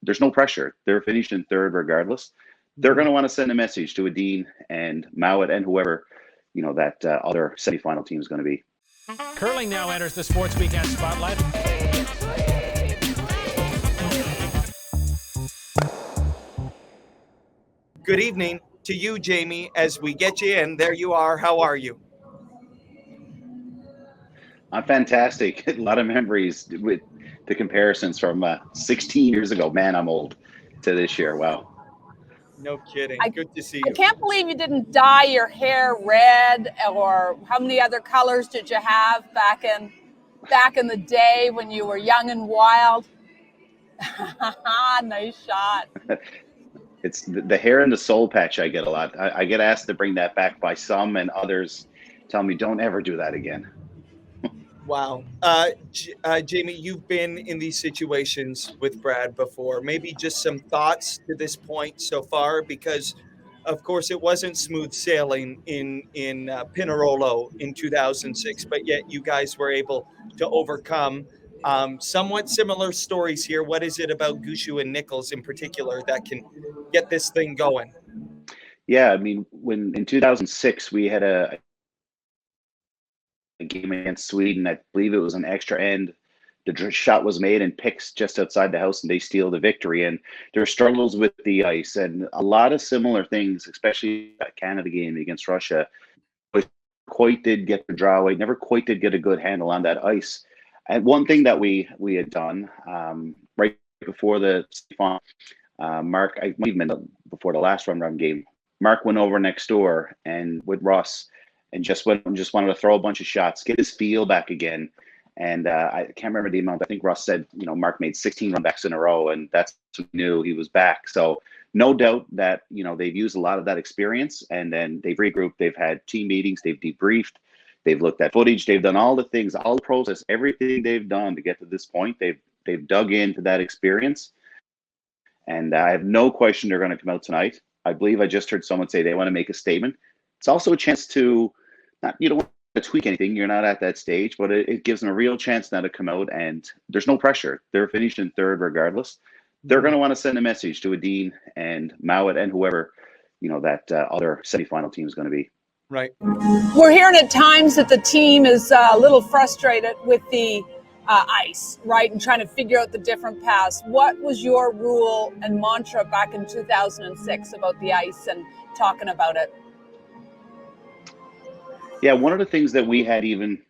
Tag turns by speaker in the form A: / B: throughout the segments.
A: there's no pressure. They're finished in third regardless. They're going to want to send a message to Adine and Mowat and whoever, that other semifinal team is going to be.
B: Curling now enters the Sports Weekend spotlight.
C: Good evening to you, Jamie, as we get you in. There you are. How are you?
A: I'm fantastic. A lot of memories with the comparisons from 16 years ago. Man, I'm old, to this year. Wow.
C: No kidding. Good to see you.
D: I can't believe you didn't dye your hair red, or how many other colors did you have back in the day when you were young and wild? Nice shot.
A: It's the hair and the soul patch I get a lot. I get asked to bring that back by some, and others tell me don't ever do that again.
C: Wow. Jamie, you've been in these situations with Brad before. Maybe just some thoughts to this point so far, because, of course, it wasn't smooth sailing in Pinerolo in 2006, but yet you guys were able to overcome somewhat similar stories here. What is it about Gushue and Nichols in particular that can get this thing going?
A: Yeah, I mean, when in 2006 we had a game against Sweden. I believe it was an extra end. The shot was made and picks just outside the house, and they steal the victory. And there are struggles with the ice and a lot of similar things, especially that Canada game against Russia. But quite did get the draw away, never quite did get a good handle on that ice. And one thing that we had done right before the final, Mark, I might have been before the last run game, Mark went over next door and with Russ and just wanted to throw a bunch of shots, get his feel back again. And I can't remember the amount. I think Russ said, Mark made 16 runbacks in a row, and that's when we knew he was back. So no doubt that, they've used a lot of that experience, and then they've regrouped. They've had team meetings. They've debriefed. They've looked at footage. They've done all the things, all the process, everything they've done to get to this point. They've dug into that experience. And I have no question they're going to come out tonight. I believe I just heard someone say they want to make a statement. It's also a chance to, you don't want to tweak anything. You're not at that stage, but it gives them a real chance now to come out, and there's no pressure. They're finished in third regardless. They're going to want to send a message to Adine and Mowat and whoever, that other semifinal team is going to be.
C: Right.
D: We're hearing at times that the team is a little frustrated with the ice, right, and trying to figure out the different paths. What was your rule and mantra back in 2006 about the ice and talking about it?
A: Yeah, one of the things that we had even,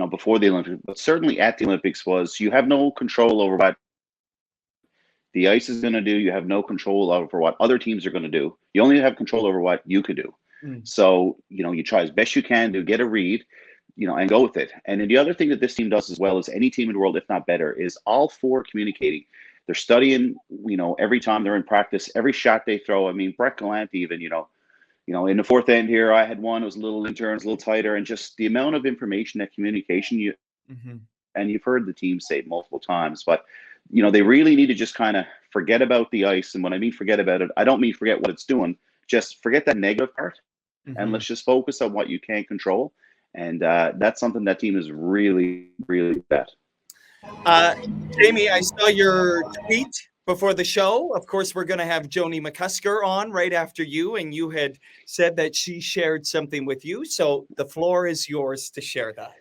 A: before the Olympics, but certainly at the Olympics, was you have no control over what the ice is going to do. You have no control over what other teams are going to do. You only have control over what you could do. So, you try as best you can to get a read, and go with it. And then the other thing that this team does as well as any team in the world, if not better, is all four communicating. They're studying, every time they're in practice, every shot they throw. I mean, Brett Gallant even, in the fourth end here, I had one, it was a little interns, a little tighter, and just the amount of information, that communication, and you've heard the team say it multiple times, but, they really need to just kind of forget about the ice. And when I mean forget about it, I don't mean forget what it's doing, just forget that negative part, and let's just focus on what you can control. And that's something that team is really, really bad.
C: Jamie, I saw your tweet before the show. Of course, we're going to have Joni McCusker on right after you, and you had said that she shared something with you. So the floor is yours to share that.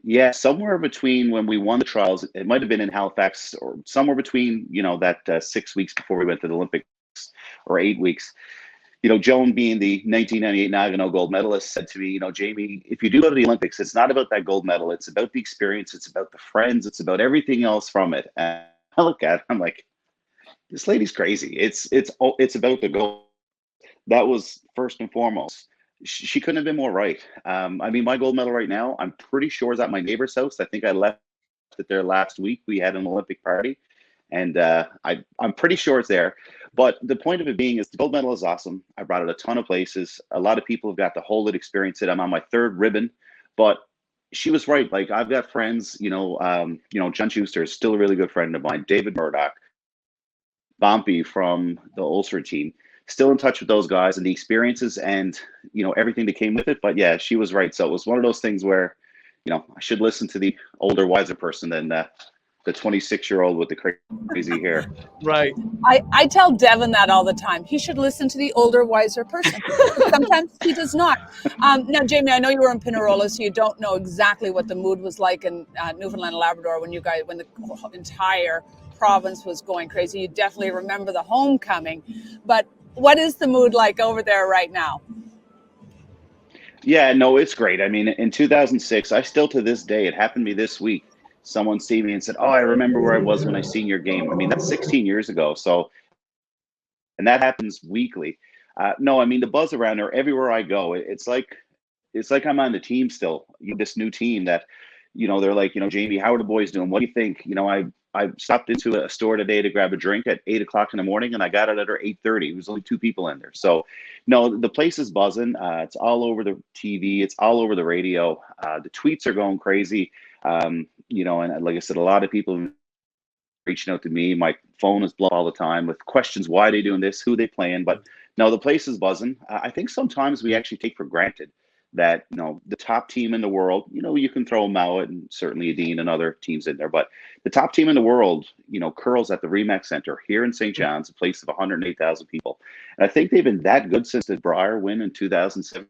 A: Yeah, somewhere between when we won the trials, it might have been in Halifax, or somewhere between, that 6 weeks before we went to the Olympics, or 8 weeks. Joan, being the 1998 Nagano gold medalist, said to me, Jamie, if you do go to the Olympics, it's not about that gold medal. It's about the experience. It's about the friends. It's about everything else from it. And I look at it, I'm like, this lady's crazy. It's about the gold. That was first and foremost. She couldn't have been more right. I mean, my gold medal right now, I'm pretty sure is at my neighbor's house. I think I left it there last week. We had an Olympic party, and I'm pretty sure it's there. But the point of it being is the gold medal is awesome. I brought it a ton of places. A lot of people have got to hold it, experience it. I'm on my third ribbon, but she was right. Like, I've got friends, John Schuster is still a really good friend of mine. David Murdoch, Bompy from the Ulster team, still in touch with those guys and the experiences and, everything that came with it. But yeah, she was right. So it was one of those things where, I should listen to the older, wiser person than the 26-year-old with the crazy hair.
C: Right.
D: I tell Devin that all the time. He should listen to the older, wiser person. Sometimes he does not. Now, Jamie, I know you were in Pinerola, so you don't know exactly what the mood was like in Newfoundland and Labrador when the entire province was going crazy. You definitely remember the homecoming. But what is the mood like over there right now?
A: Yeah, no, it's great. I mean, in 2006, I still to this day, it happened to me this week. Someone see me and said, "Oh, I remember where I was when I seen your game." I mean, that's 16 years ago. So, and that happens weekly. No, I mean the buzz around there. Everywhere I go, it's like I'm on the team still. This new team that, they're like, Jamie, how are the boys doing? What do you think? I stopped into a store today to grab a drink at 8 o'clock in the morning, and I got it at 8:30. There was only 2 people in there. So, no, the place is buzzing. It's all over the TV. It's all over the radio. The tweets are going crazy. And like I said, a lot of people reaching out to me. My phone is blown all the time with questions. Why are they doing this? Who they playing? But no, the place is buzzing. I think sometimes we actually take for granted that, the top team in the world, you can throw Mouat and certainly Dean and other teams in there, but the top team in the world, curls at the Remax Center here in St. John's, a place of 108,000 people. And I think they've been that good since the Brier win in 2017.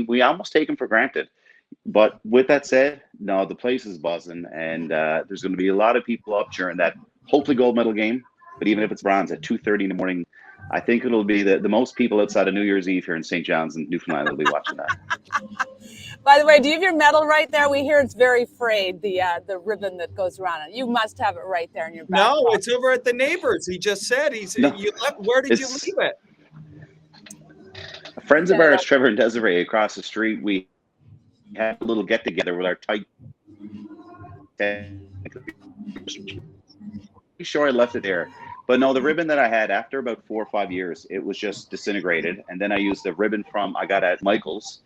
A: We almost take them for granted. But with that said, no, the place is buzzing, and there's going to be a lot of people up during that hopefully gold medal game. But even if it's bronze at 2:30 in the morning, I think it'll be the most people outside of New Year's Eve here in St. John's and Newfoundland will be watching that.
D: By the way, do you have your medal right there? We hear it's very frayed, the ribbon that goes around it. You must have it right there in your back.
C: No, it's over at the neighbors. He just said where did you leave it?
A: Friends of ours, Trevor and Desiree, across the street, we had a little get together with our tight. Pretty sure I left it there, but no, the ribbon that I had after about 4 or 5 years, it was just disintegrated, and then I used the ribbon I got at Michael's,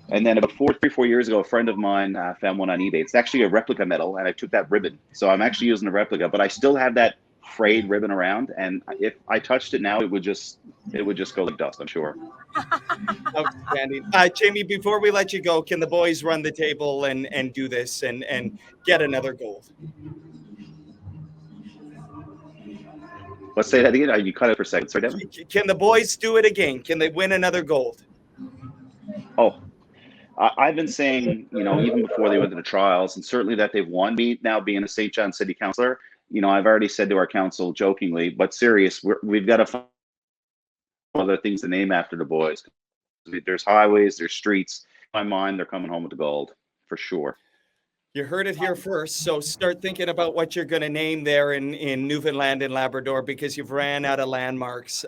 A: and then about 3-4 years ago, a friend of mine found one on eBay. It's actually a replica medal, and I took that ribbon, so I'm actually using a replica, but I still have that frayed ribbon around, and if I touched it now, it would just go like dust, I'm sure.
C: Outstanding. Jamie, before we let you go, can the boys run the table and do this and get another gold?
A: Let's say that again. You cut it for a second. Sorry, Devin.
C: Can the boys do it again? Can they win another gold?
A: Oh, I've been saying, even before they went to the trials, and certainly that they've won. Me now being a St. John City councillor, I've already said to our council jokingly, but serious, we've got to find other things to name after the boys. There's highways, there's streets. In my mind, they're coming home with the gold for sure.
C: You heard it here first. So start thinking about what you're going to name there in Newfoundland and Labrador, because you've ran out of landmarks.